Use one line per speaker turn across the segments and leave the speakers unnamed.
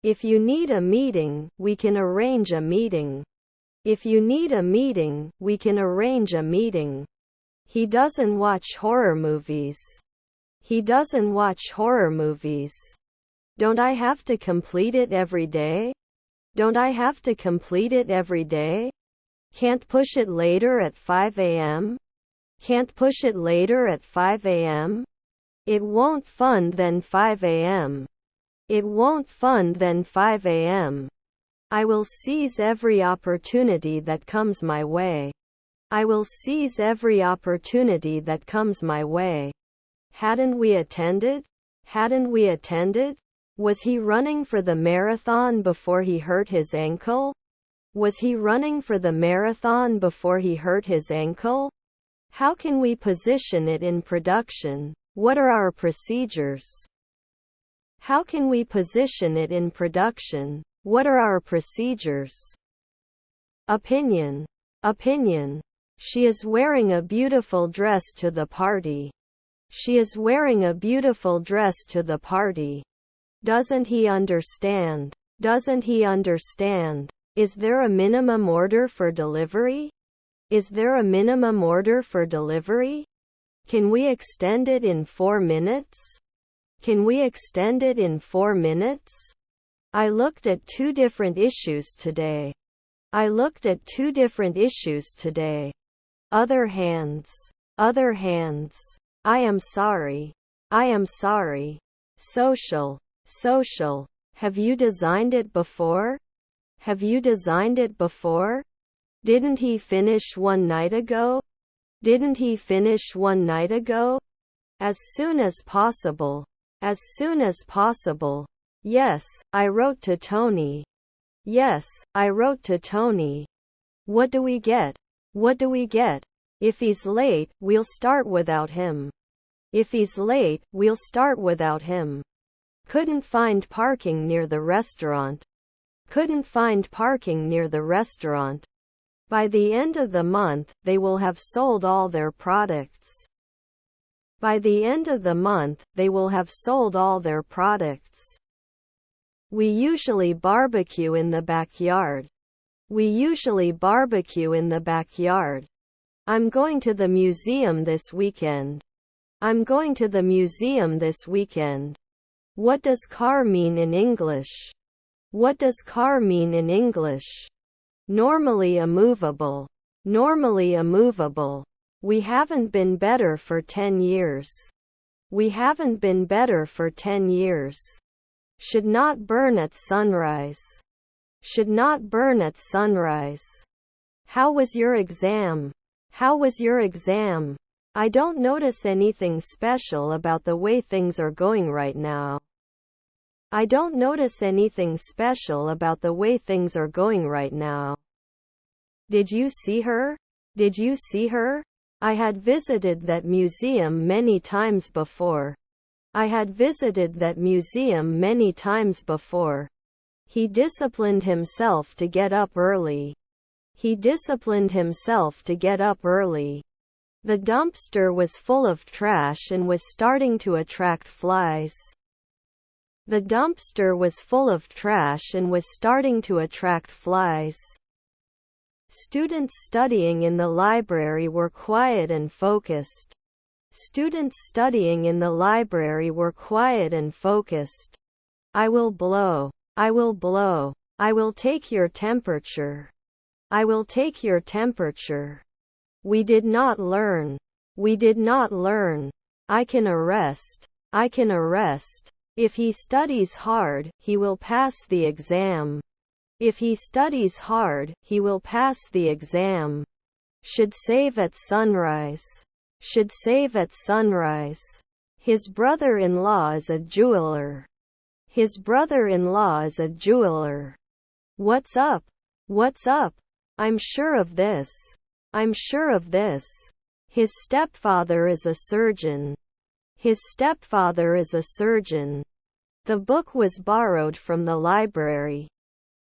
If you need a meeting, we can arrange a meeting. If you need a meeting, we can arrange a meeting. He doesn't watch horror movies. He doesn't watch horror movies. Don't I have to complete it every day? Don't I have to complete it every day? Can't push it later at 5 a.m.? Can't push it later at 5 a.m.? It won't fund then 5 a.m. It won't fund then 5 a.m. I will seize every opportunity that comes my way. I will seize every opportunity that comes my way. Hadn't we attended? Hadn't we attended? Was he running for the marathon before he hurt his ankle? Was he running for the marathon before he hurt his ankle? How can we position it in production? What are our procedures? How can we position it in production? What are our procedures? Opinion. Opinion. She is wearing a beautiful dress to the party. She is wearing a beautiful dress to the party. Doesn't he understand? Doesn't he understand? Is there a minimum order for delivery? Is there a minimum order for delivery? Can we extend it in 4 minutes? Can we extend it in 4 minutes? I looked at 2 different issues today. I looked at 2 different issues today. Other hands. Other hands. I am sorry. I am sorry. Social. Social. Have you designed it before? Have you designed it before? Didn't he finish one night ago? Didn't he finish one night ago? As soon as possible. As soon as possible. Yes, I wrote to Tony. Yes, I wrote to Tony. What do we get? What do we get? If he's late, we'll start without him. If he's late, we'll start without him. Couldn't find parking near the restaurant. Couldn't find parking near the restaurant. By the end of the month, they will have sold all their products. By the end of the month, they will have sold all their products. We usually barbecue in the backyard. We usually barbecue in the backyard. I'm going to the museum this weekend. I'm going to the museum this weekend. What does car mean in English? What does car mean in English? Normally immovable. Normally immovable. We haven't been better for 10 years. We haven't been better for 10 years. Should not burn at sunrise. Should not burn at sunrise. How was your exam? How was your exam? I don't notice anything special about the way things are going right now. I don't notice anything special about the way things are going right now. Did you see her? Did you see her? I had visited that museum many times before. I had visited that museum many times before. He disciplined himself to get up early. He disciplined himself to get up early. The dumpster was full of trash and was starting to attract flies. The dumpster was full of trash and was starting to attract flies. Students studying in the library were quiet and focused. Students studying in the library were quiet and focused. I will blow. I will blow. I will take your temperature. I will take your temperature. We did not learn. We did not learn. I can arrest. I can arrest. If he studies hard, he will pass the exam. If he studies hard, he will pass the exam. Should save at sunrise. Should save at sunrise. His brother-in-law is a jeweler. His brother-in-law is a jeweler. What's up? What's up? I'm sure of this. I'm sure of this. His stepfather is a surgeon. His stepfather is a surgeon. The book was borrowed from the library.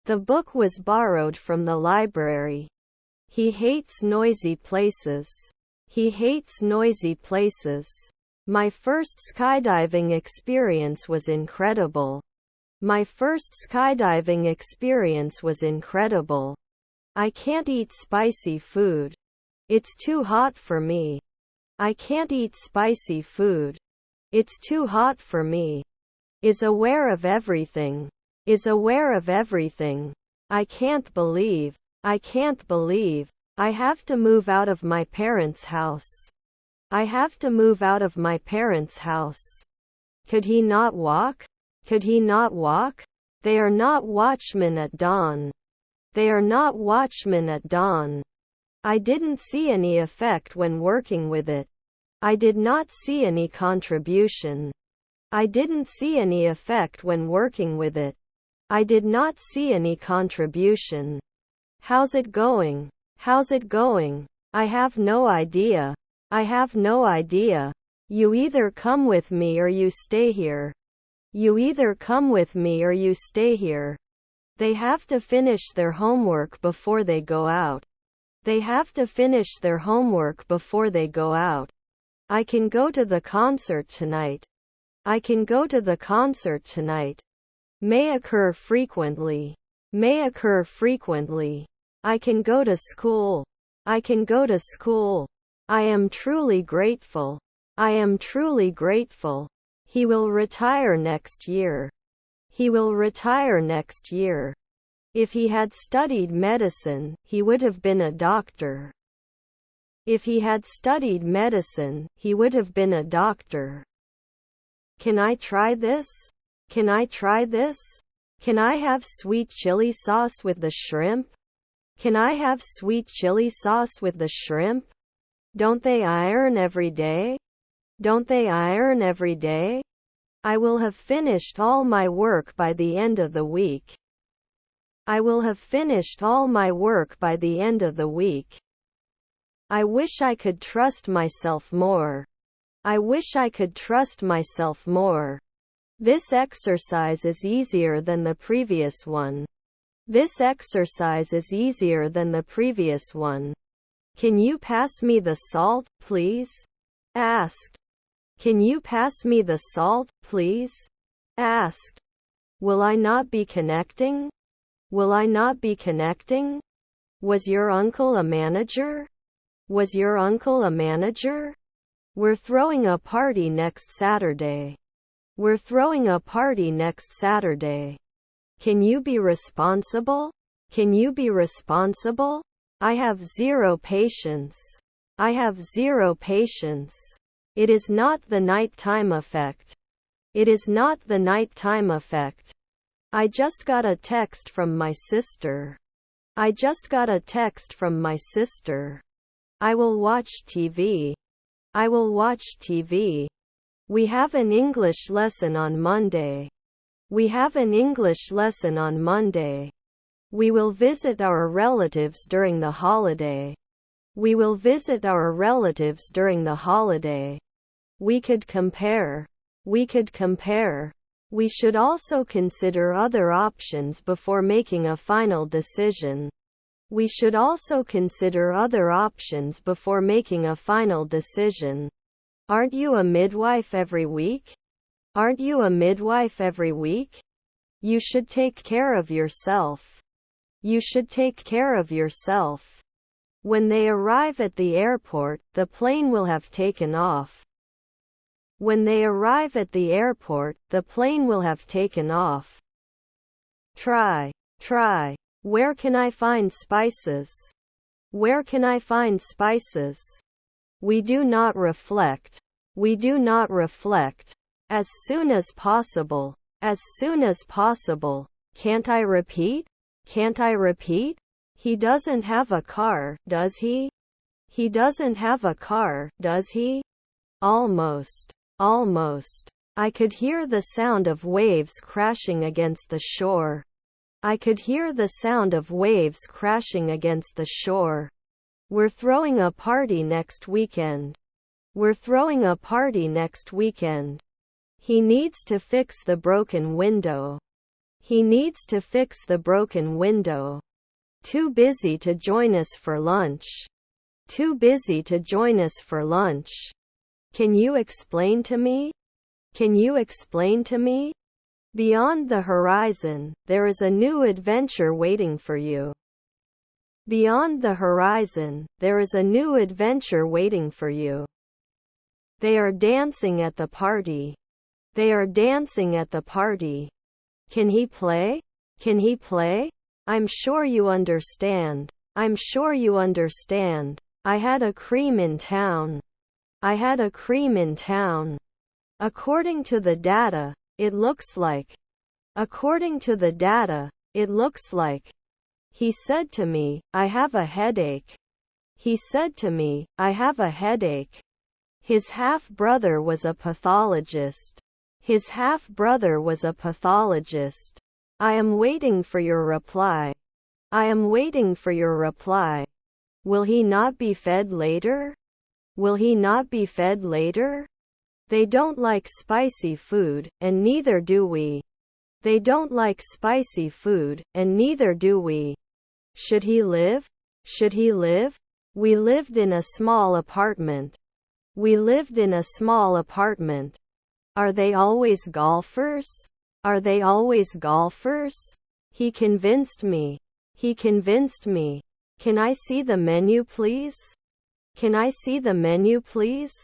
The book was borrowed from the library. He hates noisy places. He hates noisy places. My first skydiving experience was incredible. My first skydiving experience was incredible. I can't eat spicy food. It's too hot for me. I can't eat spicy food. It's too hot for me. Is aware of everything. Is aware of everything. I can't believe. I can't believe. I have to move out of my parents' house. I have to move out of my parents' house. Could he not walk? Could he not walk? They are not watchmen at dawn. They are not watchmen at dawn. I didn't see any effect when working with it. I did not see any contribution. I didn't see any effect when working with it. I did not see any contribution. How's it going? How's it going? I have no idea. I have no idea. You either come with me or you stay here. You either come with me or you stay here. They have to finish their homework before they go out. They have to finish their homework before they go out. I can go to the concert tonight. I can go to the concert tonight. May occur frequently. May occur frequently. I can go to school. I can go to school. I am truly grateful. I am truly grateful. He will retire next year. He will retire next year. If he had studied medicine, he would have been a doctor. If he had studied medicine, he would have been a doctor. Can I try this? Can I try this? Can I have sweet chili sauce with the shrimp? Can I have sweet chili sauce with the shrimp? Don't they iron every day? Don't they iron every day? I will have finished all my work by the end of the week. I will have finished all my work by the end of the week. I wish I could trust myself more. I wish I could trust myself more. This exercise is easier than the previous one. This exercise is easier than the previous one. Can you pass me the salt, please? Asked. Can you pass me the salt, please? Asked. Will I not be connecting? Will I not be connecting? Was your uncle a manager? Was your uncle a manager? We're throwing a party next Saturday. We're throwing a party next Saturday. Can you be responsible? Can you be responsible? I have zero patience. I have zero patience. It is not the nighttime effect. It is not the nighttime effect. I just got a text from my sister. I just got a text from my sister. I will watch TV. I will watch TV. We have an English lesson on Monday. We have an English lesson on Monday. We will visit our relatives during the holiday. We will visit our relatives during the holiday. We could compare. We could compare. We should also consider other options before making a final decision. We should also consider other options before making a final decision. Aren't you a midwife every week? Aren't you a midwife every week? You should take care of yourself. You should take care of yourself. When they arrive at the airport, the plane will have taken off. When they arrive at the airport, the plane will have taken off. Try. Try. Where can I find spices? Where can I find spices? We do not reflect. We do not reflect. As soon as possible. As soon as possible. Can't I repeat? Can't I repeat? He doesn't have a car, does he? He doesn't have a car, does he? Almost. Almost. I could hear the sound of waves crashing against the shore. I could hear the sound of waves crashing against the shore. We're throwing a party next weekend. We're throwing a party next weekend. He needs to fix the broken window. He needs to fix the broken window. Too busy to join us for lunch. Too busy to join us for lunch. Can you explain to me? Can you explain to me? Beyond the horizon, there is a new adventure waiting for you. Beyond the horizon, there is a new adventure waiting for you. They are dancing at the party. They are dancing at the party. Can he play? Can he play? I'm sure you understand. I'm sure you understand. I had a cream in town. I had a cream in town. According to the data, it looks like. According to the data, it looks like. He said to me, I have a headache. He said to me, I have a headache. His half-brother was a pathologist. His half-brother was a pathologist. I am waiting for your reply. I am waiting for your reply. Will he not be fed later? Will he not be fed later? They don't like spicy food, and neither do we. They don't like spicy food, and neither do we. Should he live? Should he live? We lived in a small apartment. We lived in a small apartment. Are they always golfers? Are they always golfers? He convinced me. He convinced me. Can I see the menu, please? Can I see the menu, please?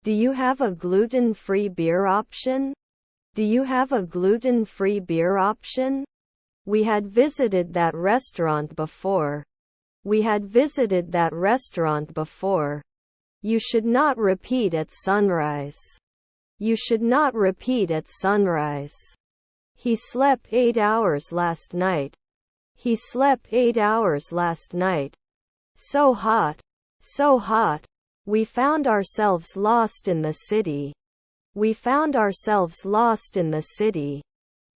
Do you have a gluten-free beer option? Do you have a gluten-free beer option? We had visited that restaurant before. We had visited that restaurant before. You should not repeat at sunrise. You should not repeat at sunrise. He slept 8 hours last night. He slept 8 hours last night. So hot. So hot. We found ourselves lost in the city. We found ourselves lost in the city.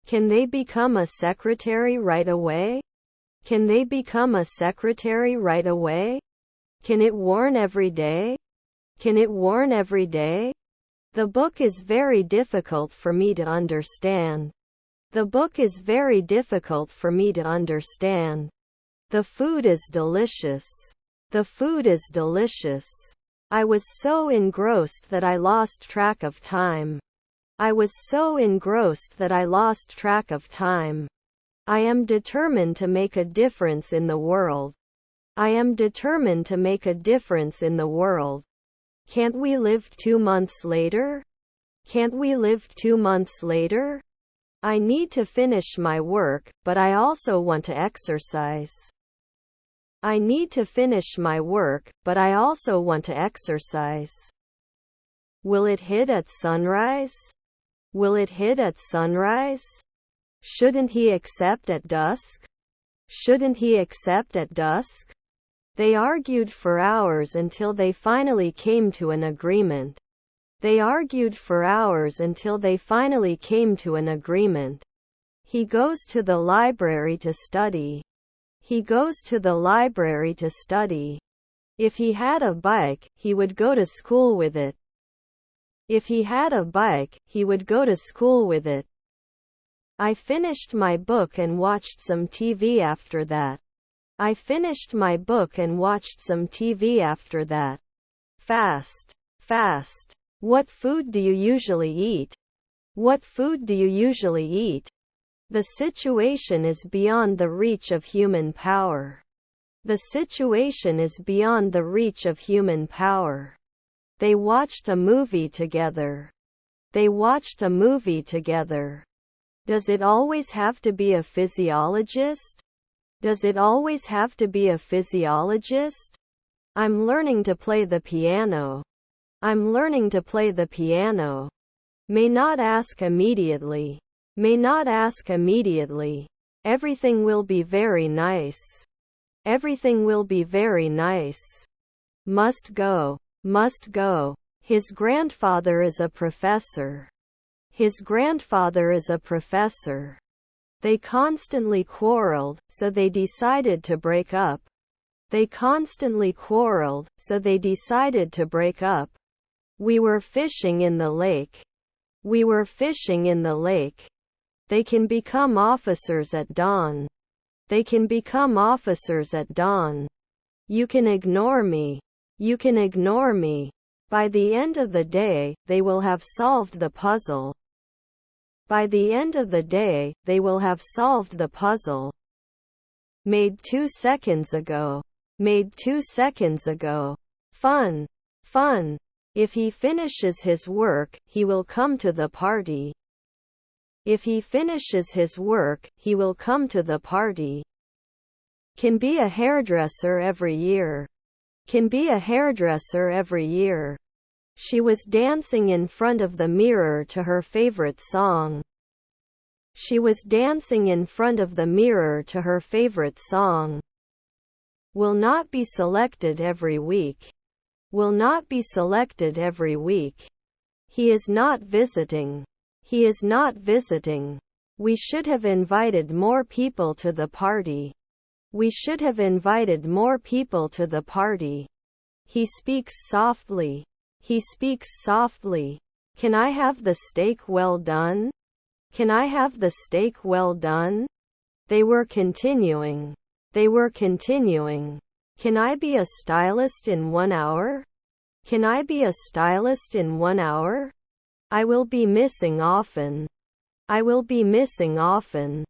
Can they become a secretary right away? Can they become a secretary right away? Can it warn every day? Can it warn every day? The book is very difficult for me to understand. The book is very difficult for me to understand. The food is delicious. The food is delicious. I was so engrossed that I lost track of time. I was so engrossed that I lost track of time. I am determined to make a difference in the world. I am determined to make a difference in the world. Can't we live 2 months later? Can't we live 2 months later? I need to finish my work, but I also want to exercise. I need to finish my work, but I also want to exercise. Will it hit at sunrise? Will it hit at sunrise? Shouldn't he accept at dusk? Shouldn't he accept at dusk? They argued for hours until they finally came to an agreement. They argued for hours until they finally came to an agreement. He goes to the library to study. He goes to the library to study. If he had a bike, he would go to school with it. If he had a bike, he would go to school with it. I finished my book and watched some TV after that. I finished my book and watched some TV after that. Fast. Fast. What food do you usually eat? What food do you usually eat? The situation is beyond the reach of human power. The situation is beyond the reach of human power. They watched a movie together. They watched a movie together. Does it always have to be a physiologist? Does it always have to be a physiologist? I'm learning to play the piano. I'm learning to play the piano. May not ask immediately. May not ask immediately. Everything will be very nice. Everything will be very nice. Must go. Must go. His grandfather is a professor. His grandfather is a professor. They constantly quarreled, so they decided to break up. They constantly quarreled, so they decided to break up. We were fishing in the lake. We were fishing in the lake. They can become officers at dawn. They can become officers at dawn. You can ignore me. You can ignore me. By the end of the day, they will have solved the puzzle. By the end of the day, they will have solved the puzzle. Made 2 seconds ago. Made 2 seconds ago. Fun. Fun. If he finishes his work, he will come to the party. If he finishes his work, he will come to the party. Can be a hairdresser every year. Can be a hairdresser every year. She was dancing in front of the mirror to her favorite song. She was dancing in front of the mirror to her favorite song. Will not be selected every week. Will not be selected every week. He is not visiting. He is not visiting. We should have invited more people to the party. We should have invited more people to the party. He speaks softly. He speaks softly. Can I have the steak well done? Can I have the steak well done? They were continuing. They were continuing. Can I be a stylist in 1 hour? Can I be a stylist in 1 hour? I will be missing often. I will be missing often.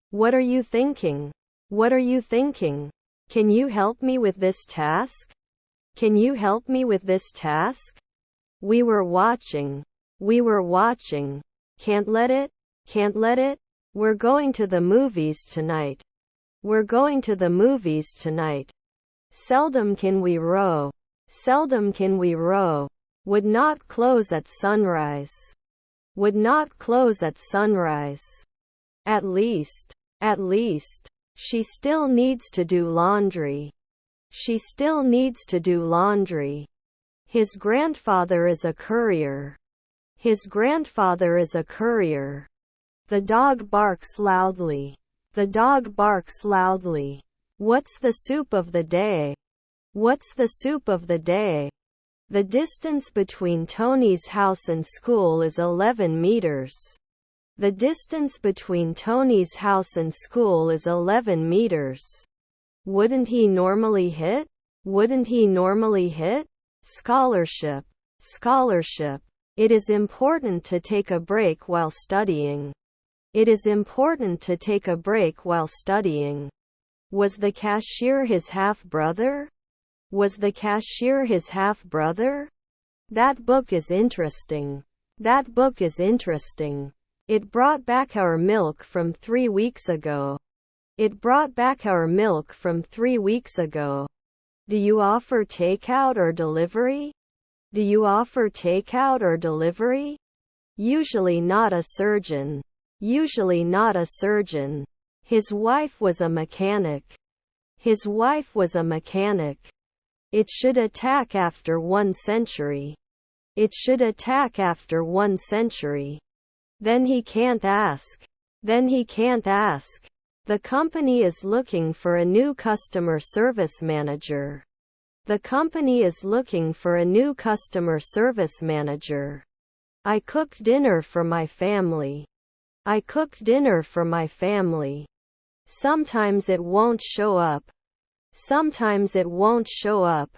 What are you thinking? What are you thinking? Can you help me with this task? Can you help me with this task? We were watching. We were watching. Can't let it. Can't let it. We're going to the movies tonight. We're going to the movies tonight. Seldom can we row. Seldom can we row. Would not close at sunrise. Would not close at sunrise. At least. At least. She still needs to do laundry. She still needs to do laundry. His grandfather is a courier. His grandfather is a courier. The dog barks loudly. The dog barks loudly. What's the soup of the day? What's the soup of the day? The distance between Tony's house and school is 11 meters. The distance between Tony's house and school is 11 meters. Wouldn't he normally hit? Wouldn't he normally hit? Scholarship. Scholarship. It is important to take a break while studying. It is important to take a break while studying. Was the cashier his half-brother? Was the cashier his half-brother? That book is interesting. That book is interesting. It brought back our milk from 3 weeks ago. It brought back our milk from 3 weeks ago. Do you offer takeout or delivery? Do you offer takeout or delivery? Usually not a surgeon. Usually not a surgeon. His wife was a mechanic. His wife was a mechanic. It should attack after 1 century. It should attack after 1 century. Then he can't ask. Then he can't ask. The company is looking for a new customer service manager. The company is looking for a new customer service manager. I cooked dinner for my family. I cooked dinner for my family. Sometimes it won't show up. Sometimes it won't show up.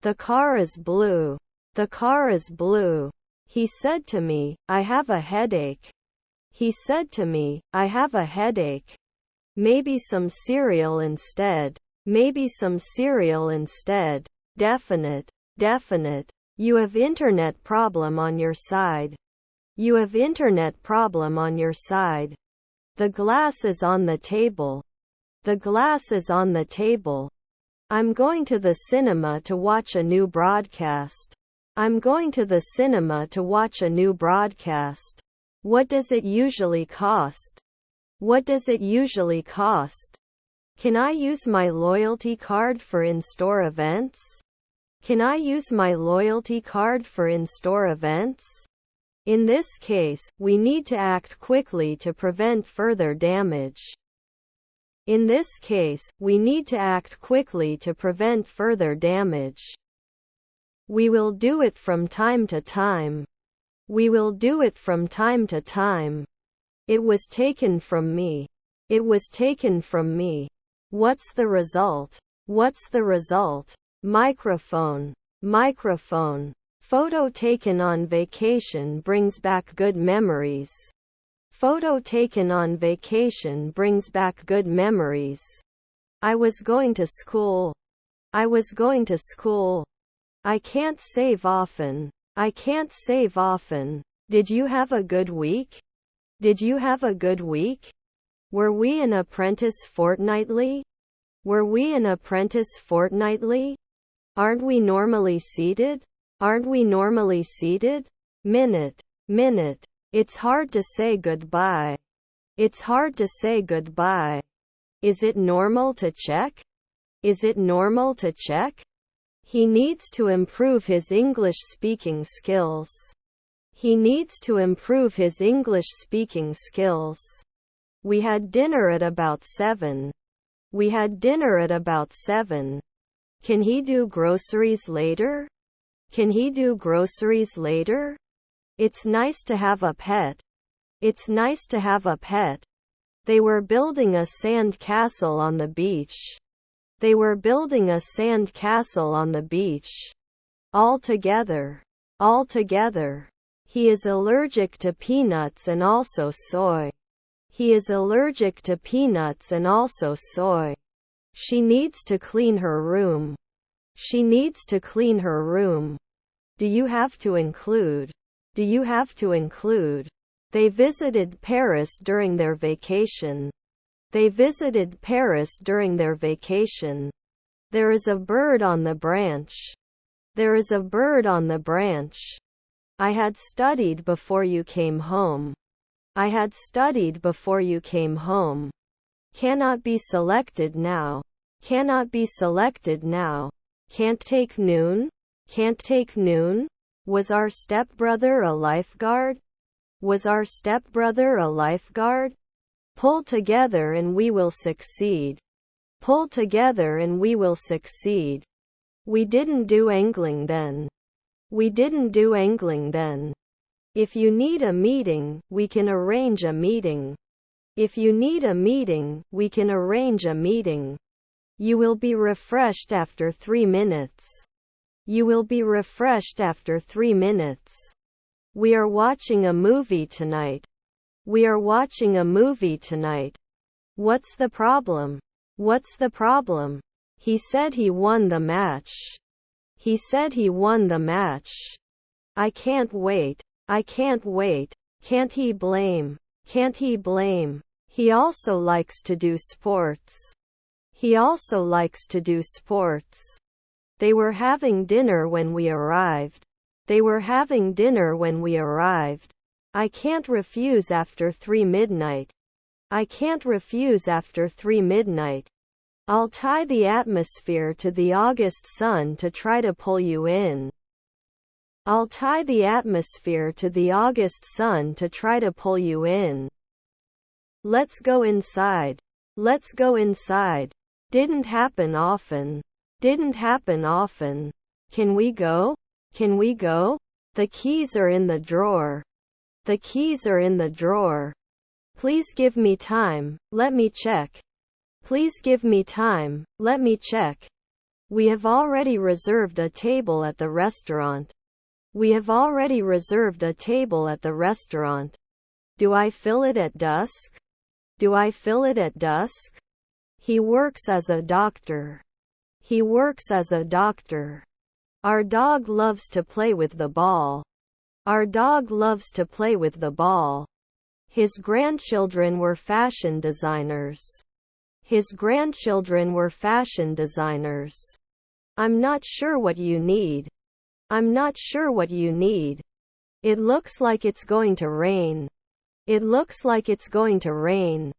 The car is blue. The car is blue. He said to me, I have a headache. He said to me, I have a headache. Maybe some cereal instead. Maybe some cereal instead. Definite. Definite. You have internet problem on your side. You have internet problem on your side. The glass is on the table. The glass is on the table. I'm going to the cinema to watch a new broadcast. I'm going to the cinema to watch a new broadcast. What does it usually cost? What does it usually cost? Can I use my loyalty card for in-store events? Can I use my loyalty card for in-store events? In this case, we need to act quickly to prevent further damage. In this case, we need to act quickly to prevent further damage. We will do it from time to time. We will do it from time to time. It was taken from me. It was taken from me. What's the result? What's the result? Microphone. Microphone. Photo taken on vacation brings back good memories. photo taken on vacation brings back good memories. I was going to school. I was going to school. I can't save often. I can't save often. Did you have a good week? Did you have a good week? Were we an apprentice fortnightly? Were we an apprentice fortnightly? Aren't we normally seated? Aren't we normally seated? Minute. Minute. It's hard to say goodbye. It's hard to say goodbye. Is it normal to check? Is it normal to check? He needs to improve his English speaking skills. He needs to improve his English speaking skills. We had dinner at about 7. We had dinner at about 7. Can he do groceries later? Can he do groceries later? It's nice to have a pet. It's nice to have a pet. They were building a sand castle on the beach. They were building a sand castle on the beach. All together. All together. He is allergic to peanuts and also soy. He is allergic to peanuts and also soy. She needs to clean her room. She needs to clean her room. Do you have to include? Do you have to include? They visited Paris during their vacation. They visited Paris during their vacation. There is a bird on the branch. There is a bird on the branch. I had studied before you came home. I had studied before you came home. Cannot be selected now. Cannot be selected now. Can't take noon? Can't take noon? Was our stepbrother a lifeguard? Was our stepbrother a lifeguard? Pull together and we will succeed. Pull together and we will succeed. We didn't do angling then. We didn't do angling then. If you need a meeting, we can arrange a meeting. If you need a meeting, we can arrange a meeting. You will be refreshed after 3 minutes. You will be refreshed after 3 minutes. We are watching a movie tonight. We are watching a movie tonight. What's the problem? What's the problem? He said he won the match. He said he won the match. I can't wait. I can't wait. Can't he blame? Can't he blame? He also likes to do sports. He also likes to do sports. They were having dinner when we arrived. They were having dinner when we arrived. I can't refuse after 3 midnight. I can't refuse after 3 midnight. I'll tie the atmosphere to the August sun to try to pull you in. I'll tie the atmosphere to the August sun to try to pull you in. Let's go inside. Let's go inside. Didn't happen often. Didn't happen often. Can we go? Can we go? The keys are in the drawer. The keys are in the drawer. Please give me time, let me check. Please give me time, let me check. We have already reserved a table at the restaurant. We have already reserved a table at the restaurant. Do I fill it at dusk? Do I fill it at dusk? He works as a doctor. He works as a doctor. Our dog loves to play with the ball. Our dog loves to play with the ball. His grandchildren were fashion designers. His grandchildren were fashion designers. I'm not sure what you need. I'm not sure what you need. It looks like it's going to rain. It looks like it's going to rain.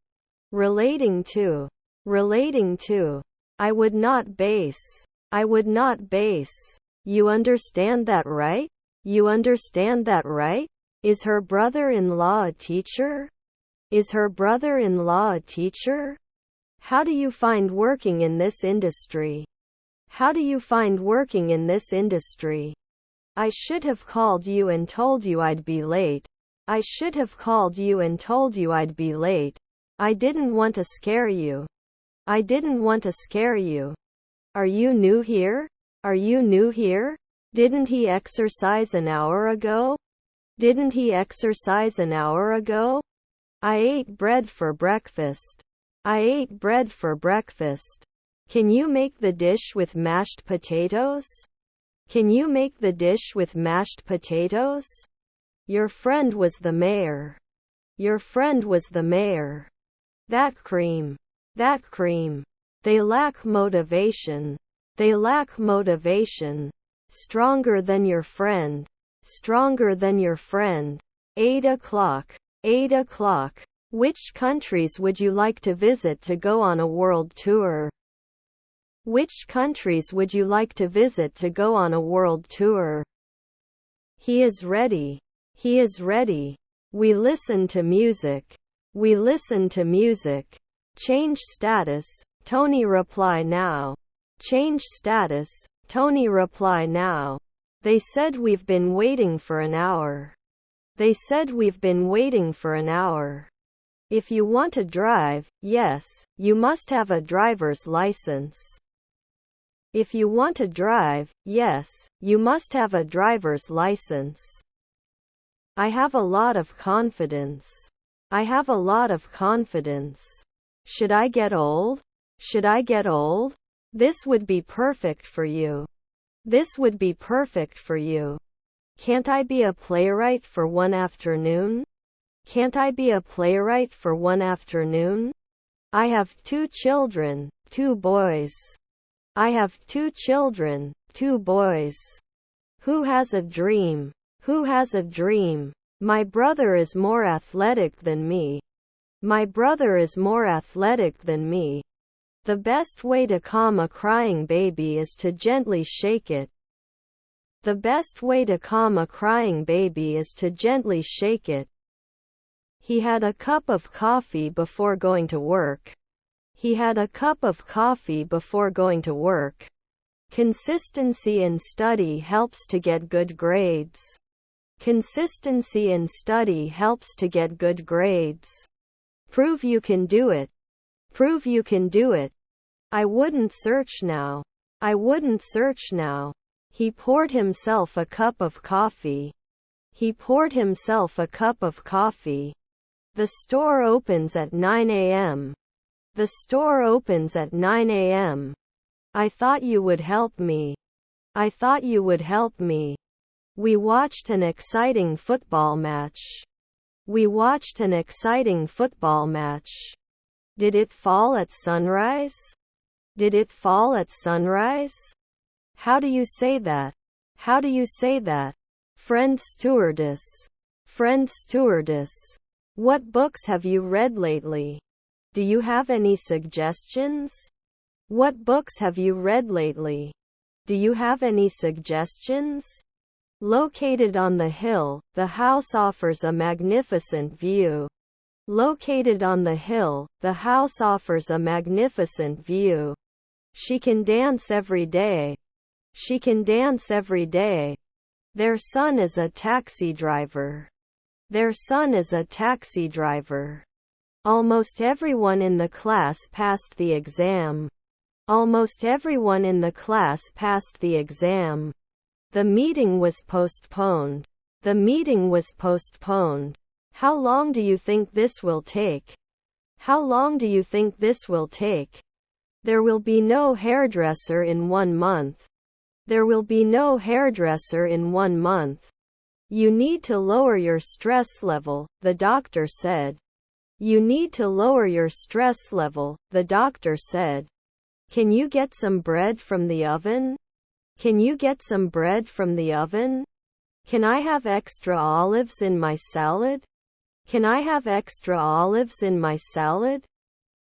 Relating to. Relating to. I would not base. I would not base. You understand that, right? You understand that, right? Is her brother-in-law a teacher? Is her brother-in-law a teacher? How do you find working in this industry? How do you find working in this industry? I should have called you and told you I'd be late. I should have called you and told you I'd be late. I didn't want to scare you. I didn't want to scare you. Are you new here? Are you new here? Didn't he exercise an hour ago? Didn't he exercise an hour ago? I ate bread for breakfast. I ate bread for breakfast. Can you make the dish with mashed potatoes? Can you make the dish with mashed potatoes? Your friend was the mayor. Your friend was the mayor. That cream. That cream. They lack motivation. They lack motivation. Stronger than your friend. Stronger than your friend. 8 o'clock. 8 o'clock. Which countries would you like to visit to go on a world tour? Which countries would you like to visit to go on a world tour? He is ready. He is ready. We listen to music. We listen to music. Change status. Tony reply now. Change status. Tony reply now. They said we've been waiting for an hour. They said we've been waiting for an hour. If you want to drive, yes, you must have a driver's license. If you want to drive, yes, you must have a driver's license. I have a lot of confidence. I have a lot of confidence. Should I get old? Should I get old? This would be perfect for you. This would be perfect for you. Can't I be a playwright for one afternoon? Can't I be a playwright for one afternoon? I have 2 children, 2 boys. I have 2 children, 2 boys. Who has a dream? Who has a dream? My brother is more athletic than me. My brother is more athletic than me. The best way to calm a crying baby is to gently shake it. The best way to calm a crying baby is to gently shake it. He had a cup of coffee before going to work. He had a cup of coffee before going to work. Consistency in study helps to get good grades. Consistency in study helps to get good grades. Prove you can do it. Prove you can do it. I wouldn't search now. I wouldn't search now. He poured himself a cup of coffee. He poured himself a cup of coffee. The store opens at 9 a.m. The store opens at 9 a.m. I thought you would help me. I thought you would help me. We watched an exciting football match. We watched an exciting football match. Did it fall at sunrise? Did it fall at sunrise? How do you say that? How do you say that? Friend stewardess. Friend stewardess. What books have you read lately? Do you have any suggestions? What books have you read lately? Do you have any suggestions? Located on the hill, the house offers a magnificent view. Located on the hill, the house offers a magnificent view. She can dance every day. She can dance every day. Their son is a taxi driver. Their son is a taxi driver. Almost everyone in the class passed the exam. Almost everyone in the class passed the exam. The meeting was postponed. The meeting was postponed. How long do you think this will take? How long do you think this will take? There will be no hairdresser in 1 month. There will be no hairdresser in 1 month. You need to lower your stress level, the doctor said. You need to lower your stress level, the doctor said. Can you get some bread from the oven? Can you get some bread from the oven? Can I have extra olives in my salad? Can I have extra olives in my salad?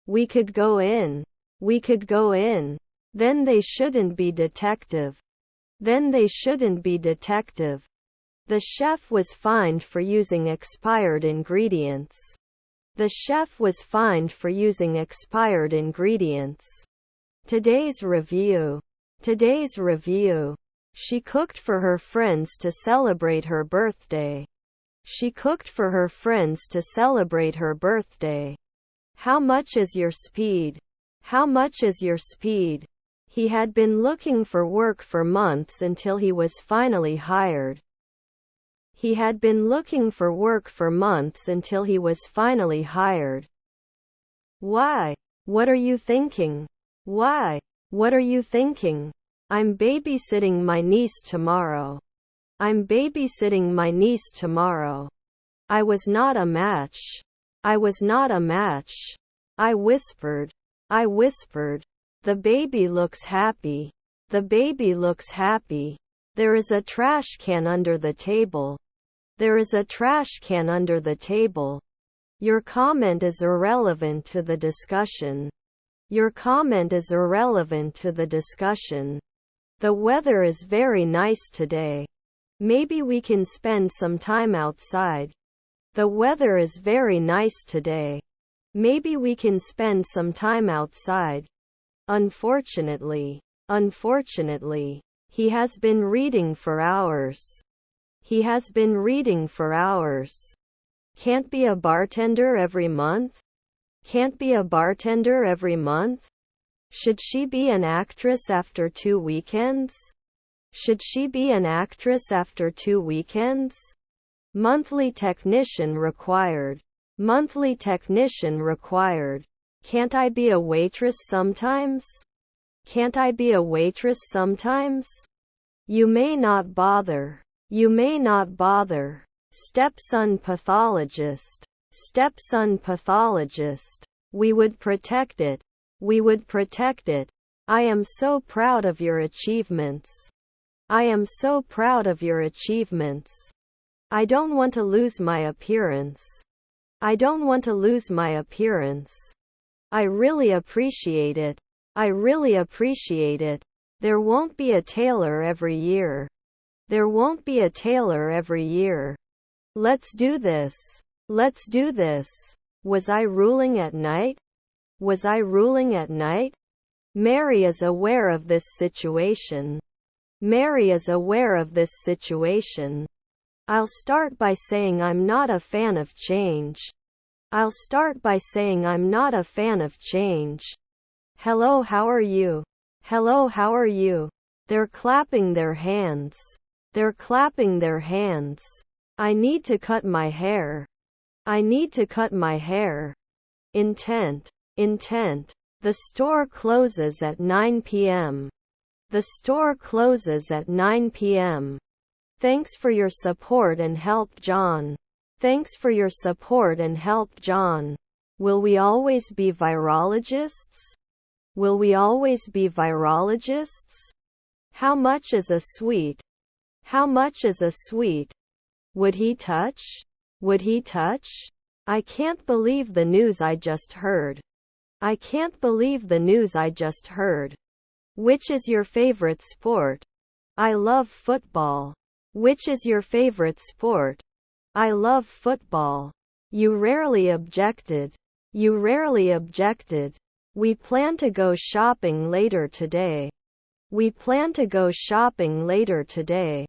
We could go in. We could go in. Then they shouldn't be detective. Then they shouldn't be detective. The chef was fined for using expired ingredients. The chef was fined for using expired ingredients. Today's review. Today's review. She cooked for her friends to celebrate her birthday. She cooked for her friends to celebrate her birthday. How much is your speed? How much is your speed? He had been looking for work for months until he was finally hired. He had been looking for work for months until he was finally hired. Why? What are you thinking? Why? What are you thinking? I'm babysitting my niece tomorrow. I'm babysitting my niece tomorrow. I was not a match. I was not a match. I whispered. I whispered. The baby looks happy. The baby looks happy. There is a trash can under the table. There is a trash can under the table. Your comment is irrelevant to the discussion. Your comment is irrelevant to the discussion. The weather is very nice today. Maybe we can spend some time outside. The weather is very nice today. Maybe we can spend some time outside. Unfortunately, he has been reading for hours. He has been reading for hours. Can't be a bartender every month? Can't be a bartender every month? Should she be an actress after 2 weekends? Should she be an actress after 2 weekends? Monthly technician required. Monthly technician required. Can't I be a waitress sometimes? Can't I be a waitress sometimes? You may not bother. You may not bother. Stepson pathologist. Stepson pathologist. We would protect it. We would protect it. I am so proud of your achievements. I am so proud of your achievements. I don't want to lose my appearance. I don't want to lose my appearance. I really appreciate it. I really appreciate it. There won't be a tailor every year. There won't be a tailor every year. Let's do this. Let's do this. Was I ruling at night? Was I ruling at night? Mary is aware of this situation. Mary is aware of this situation. I'll start by saying I'm not a fan of change. I'll start by saying I'm not a fan of change. Hello, how are you? Hello, how are you? They're clapping their hands. They're clapping their hands. I need to cut my hair. I need to cut my hair. Intent. Intent. The store closes at 9 p.m. The store closes at 9 p.m. Thanks for your support and help, John. Thanks for your support and help, John. Will we always be virologists? Will we always be virologists? How much is a sweet? How much is a sweet? Would he touch? Would he touch? I can't believe the news I just heard. I can't believe the news I just heard. Which is your favorite sport? I love football. Which is your favorite sport? I love football. You rarely objected. You rarely objected. We plan to go shopping later today. We plan to go shopping later today.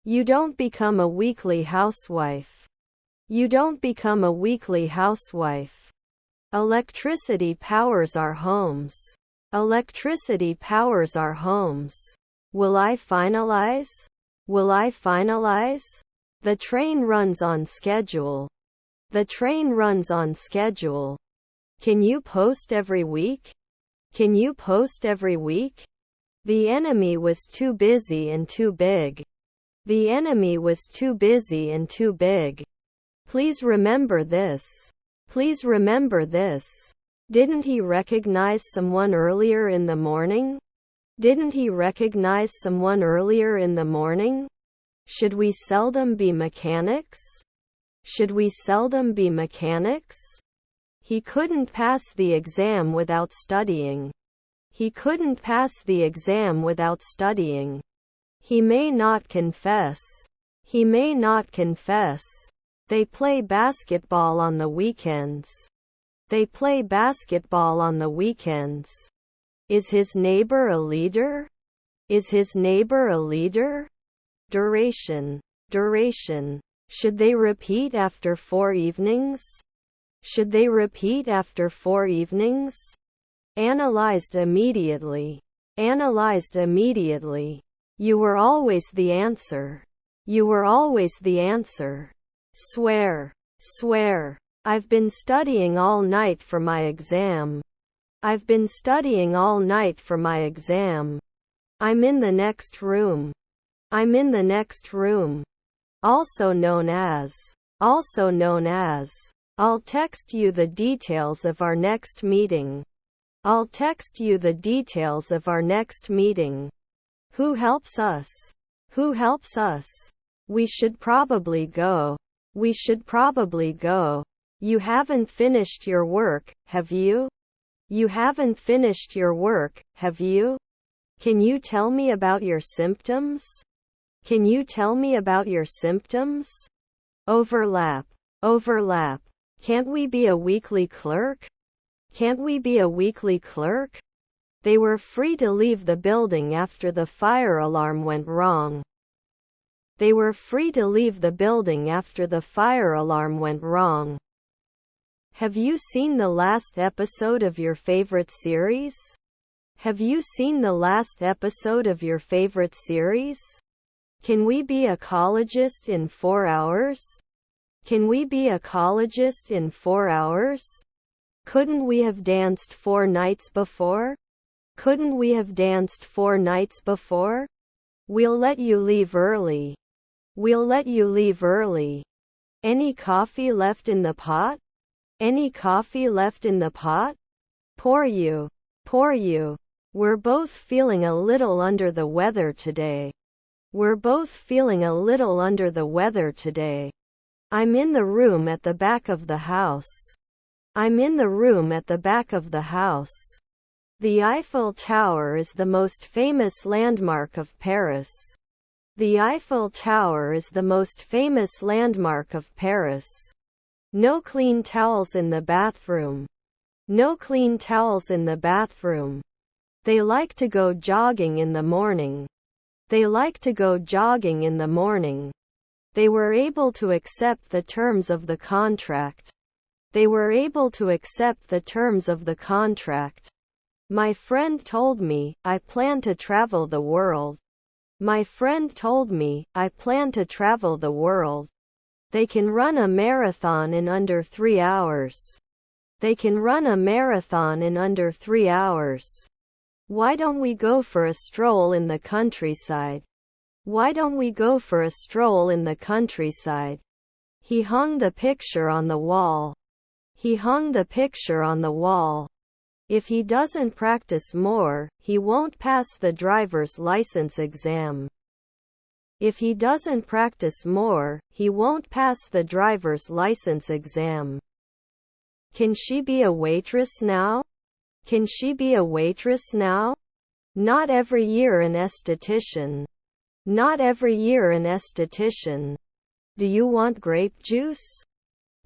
You don't become a weekly housewife. You don't become a weekly housewife. Electricity powers our homes. Electricity powers our homes. Will I finalize? Will I finalize? The train runs on schedule. The train runs on schedule. Can you post every week? Can you post every week? The enemy was too busy and too big. The enemy was too busy and too big. Please remember this. Please remember this. Didn't he recognize someone earlier in the morning? Didn't he recognize someone earlier in the morning? Should we seldom be mechanics? Should we seldom be mechanics? He couldn't pass the exam without studying. He couldn't pass the exam without studying. He may not confess. He may not confess. They play basketball on the weekends. They play basketball on the weekends. Is his neighbor a leader? Is his neighbor a leader? Duration. Duration. Should they repeat after 4 evenings? Should they repeat after 4 evenings? Analyzed immediately. Analyzed immediately. You were always the answer. You were always the answer. Swear. Swear. I've been studying all night for my exam. I've been studying all night for my exam. I'm in the next room. I'm in the next room. Also known as. Also known as. I'll text you the details of our next meeting. I'll text you the details of our next meeting. Who helps us? Who helps us? We should probably go. We should probably go. You haven't finished your work, have you? You haven't finished your work, have you? Can you tell me about your symptoms? Can you tell me about your symptoms? Overlap. Overlap. Can't we be a weekly clerk? Can't we be a weekly clerk? They were free to leave the building after the fire alarm went wrong. They were free to leave the building after the fire alarm went wrong. Have you seen the last episode of your favorite series? Have you seen the last episode of your favorite series? Can we be ecologist in 4 hours? Can we be ecologist in 4 hours? Couldn't we have danced 4 nights before? Couldn't we have danced 4 nights before? We'll let you leave early. We'll let you leave early. Any coffee left in the pot? Any coffee left in the pot? Pour you. Pour you. We're both feeling a little under the weather today. We're both feeling a little under the weather today. I'm in the room at the back of the house. I'm in the room at the back of the house. The Eiffel Tower is the most famous landmark of Paris. The Eiffel Tower is the most famous landmark of Paris. No clean towels in the bathroom. No clean towels in the bathroom. They like to go jogging in the morning. They like to go jogging in the morning. They were able to accept the terms of the contract. They were able to accept the terms of the contract. My friend told me, I plan to travel the world. My friend told me, I plan to travel the world. They can run a marathon in under 3 hours. They can run a marathon in under 3 hours. Why don't we go for a stroll in the countryside? Why don't we go for a stroll in the countryside? He hung the picture on the wall. He hung the picture on the wall. If he doesn't practice more, he won't pass the driver's license exam. If he doesn't practice more, he won't pass the driver's license exam. Can she be a waitress now? Can she be a waitress now? Not every year an esthetician. Not every year an esthetician. Do you want grape juice?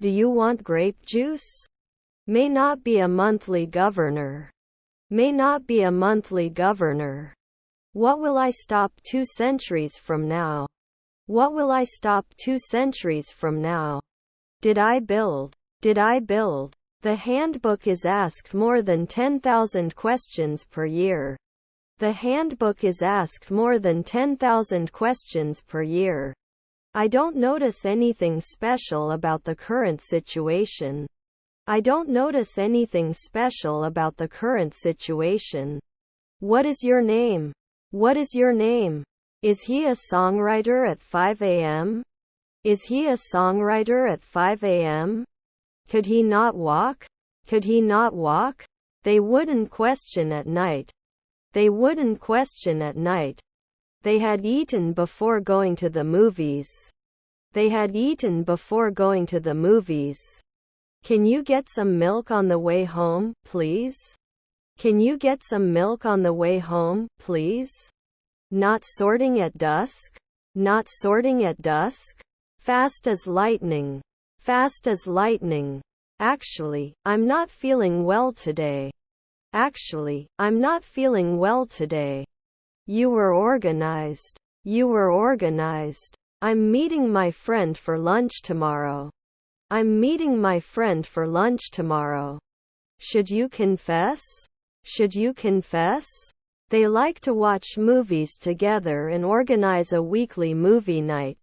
Do you want grape juice? May not be a monthly governor. May not be a monthly governor. What will I stop 2 centuries from now? What will I stop 2 centuries from now? Did I build? Did I build? The handbook is asked more than 10,000 questions per year. The handbook is asked more than 10,000 questions per year. I don't notice anything special about the current situation. I don't notice anything special about the current situation. What is your name? What is your name? Is he a songwriter at 5 a.m.? Is he a songwriter at 5 a.m.? Could he not walk? Could he not walk? They wouldn't question at night. They wouldn't question at night. They had eaten before going to the movies. They had eaten before going to the movies. Can you get some milk on the way home, please? Can you get some milk on the way home, please? Not sorting at dusk? Not sorting at dusk? Fast as lightning. Fast as lightning. Actually, I'm not feeling well today. Actually, I'm not feeling well today. You were organized. You were organized. I'm meeting my friend for lunch tomorrow. I'm meeting my friend for lunch tomorrow. Should you confess? Should you confess? They like to watch movies together and organize a weekly movie night.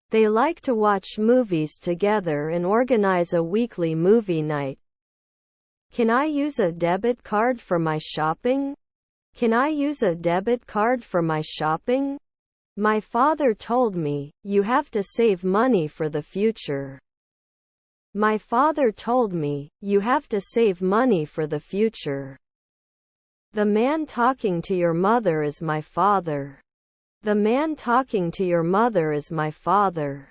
They like to watch movies together and organize a weekly movie night. Can I use a debit card for my shopping? Can I use a debit card for my shopping? My father told me, you have to save money for the future. My father told me, you have to save money for the future. The man talking to your mother is my father. The man talking to your mother is my father.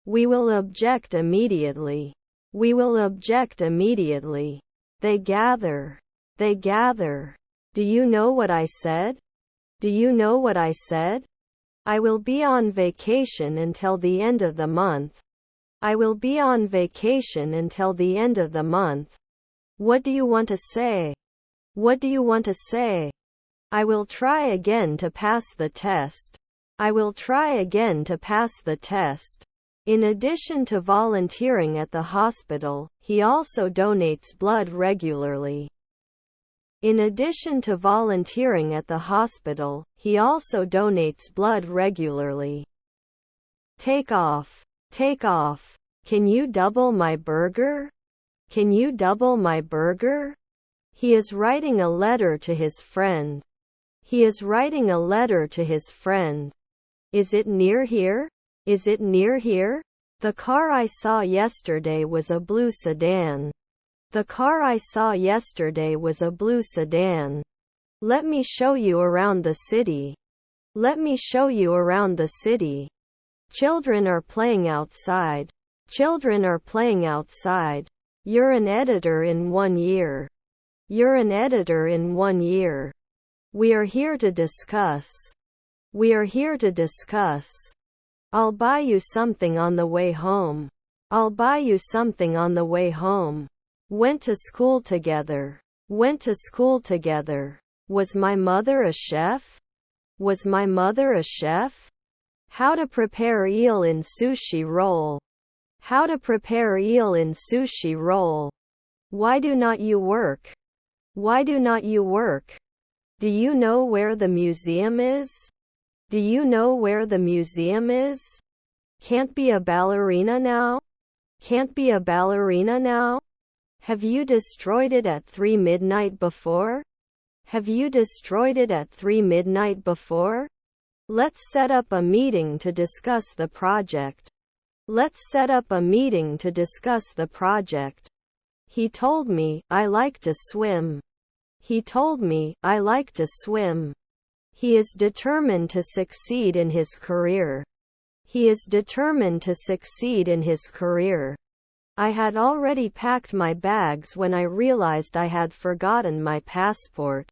We will object immediately. We will object immediately. They gather. They gather. Do you know what I said? Do you know what I said? I will be on vacation until the end of the month. I will be on vacation until the end of the month. What do you want to say? What do you want to say? I will try again to pass the test. I will try again to pass the test. In addition to volunteering at the hospital, he also donates blood regularly. In addition to volunteering at the hospital, he also donates blood regularly. Take off. Take off. Can you double my burger? Can you double my burger? He is writing a letter to his friend. He is writing a letter to his friend. Is it near here? Is it near here? The car I saw yesterday was a blue sedan. The car I saw yesterday was a blue sedan. Let me show you around the city. Let me show you around the city. Children are playing outside. Children are playing outside. You're an editor in 1 year. You're an editor in 1 year. We are here to discuss. We are here to discuss. I'll buy you something on the way home. I'll buy you something on the way home. Went to school together. Went to school together. Was my mother a chef? Was my mother a chef? How to prepare eel in sushi roll. How to prepare eel in sushi roll. Why do not you work? Why do not you work? Do you know where the museum is? Do you know where the museum is? Can't be a ballerina now? Can't be a ballerina now? Have you destroyed it at 3 midnight before? Have you destroyed it at 3 midnight before? Let's set up a meeting to discuss the project. Let's set up a meeting to discuss the project. He told me, I like to swim. He told me, I like to swim. He is determined to succeed in his career. He is determined to succeed in his career. I had already packed my bags when I realized I had forgotten my passport.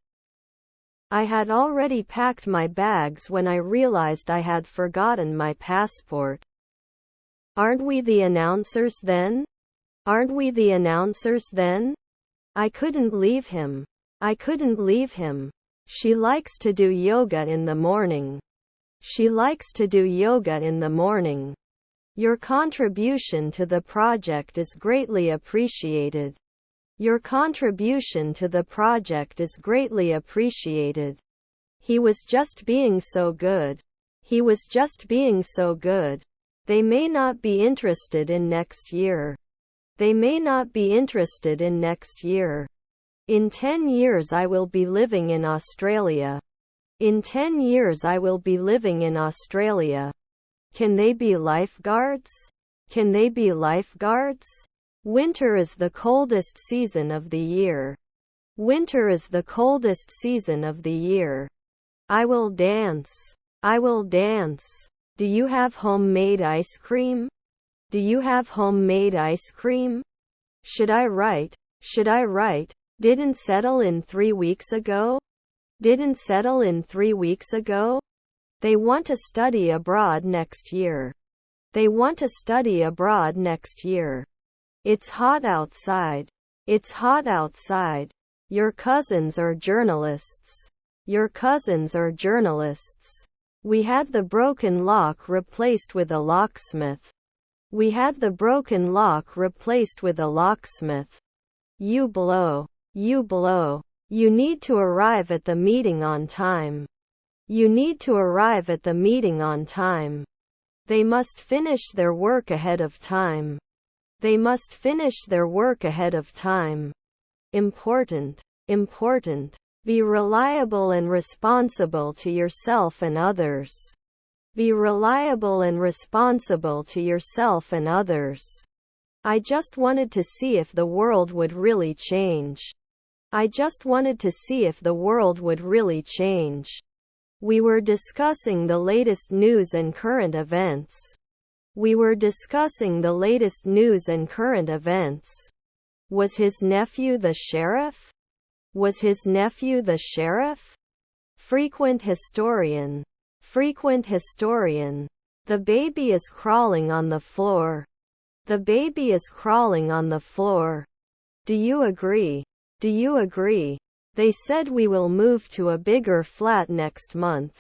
I had already packed my bags when I realized I had forgotten my passport. Aren't we the announcers then? Aren't we the announcers then? I couldn't leave him. I couldn't leave him. She likes to do yoga in the morning. She likes to do yoga in the morning. Your contribution to the project is greatly appreciated. Your contribution to the project is greatly appreciated. He was just being so good. He was just being so good. They may not be interested in next year. They may not be interested in next year. In 10 years I will be living in Australia. In 10 years I will be living in Australia. Can they be lifeguards? Can they be lifeguards? Winter is the coldest season of the year. Winter is the coldest season of the year. I will dance. I will dance. Do you have homemade ice cream? Do you have homemade ice cream? Should I write? Should I write? Didn't settle in 3 weeks ago? Didn't settle in 3 weeks ago? They want to study abroad next year. They want to study abroad next year. It's hot outside. It's hot outside. Your cousins are journalists. Your cousins are journalists. We had the broken lock replaced with a locksmith. We had the broken lock replaced with a locksmith. You blow. You blow. You need to arrive at the meeting on time. You need to arrive at the meeting on time. They must finish their work ahead of time. They must finish their work ahead of time. Important. Important. Be reliable and responsible to yourself and others. Be reliable and responsible to yourself and others. I just wanted to see if the world would really change. I just wanted to see if the world would really change. We were discussing the latest news and current events. We were discussing the latest news and current events. Was his nephew the sheriff? Was his nephew the sheriff? Frequent historian. Frequent historian. The baby is crawling on the floor. The baby is crawling on the floor. Do you agree? Do you agree? They said we will move to a bigger flat next month.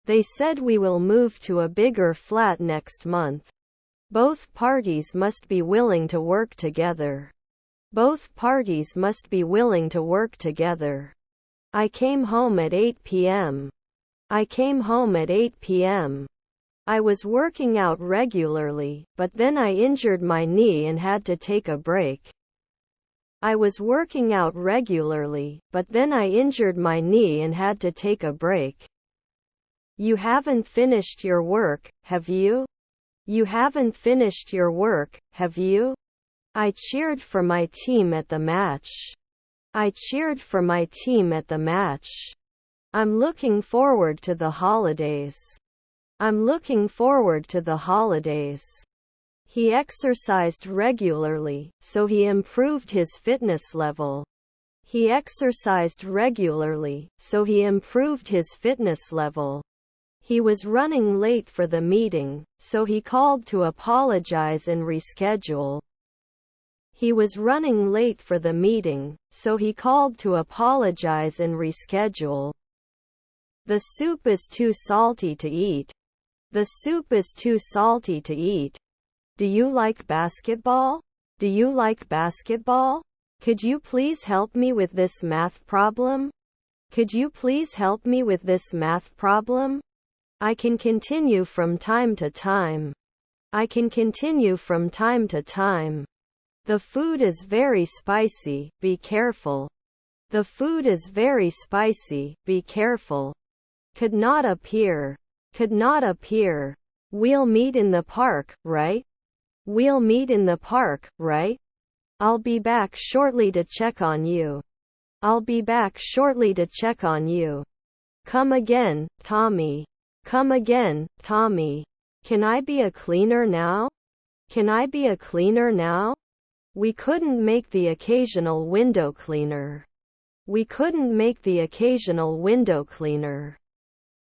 They said we will move to a bigger flat next month. Both parties must be willing to work together. Both parties must be willing to work together. I came home at 8 p.m. I came home at 8 p.m. I was working out regularly, but then I injured my knee and had to take a break. I was working out regularly, but then I injured my knee and had to take a break. You haven't finished your work, have you? You haven't finished your work, have you? I cheered for my team at the match. I cheered for my team at the match. I'm looking forward to the holidays. I'm looking forward to the holidays. He exercised regularly, so he improved his fitness level. He exercised regularly, so he improved his fitness level. He was running late for the meeting, so he called to apologize and reschedule. He was running late for the meeting, so he called to apologize and reschedule. The soup is too salty to eat. The soup is too salty to eat. Do you like basketball? Do you like basketball? Could you please help me with this math problem? Could you please help me with this math problem? I can continue from time to time. I can continue from time to time. The food is very spicy, be careful. The food is very spicy, be careful. Could not appear. Could not appear. We'll meet in the park, right? We'll meet in the park, right? I'll be back shortly to check on you. I'll be back shortly to check on you. Come again, Tommy. Come again, Tommy. Can I be a cleaner now? Can I be a cleaner now? We couldn't make the occasional window cleaner. We couldn't make the occasional window cleaner.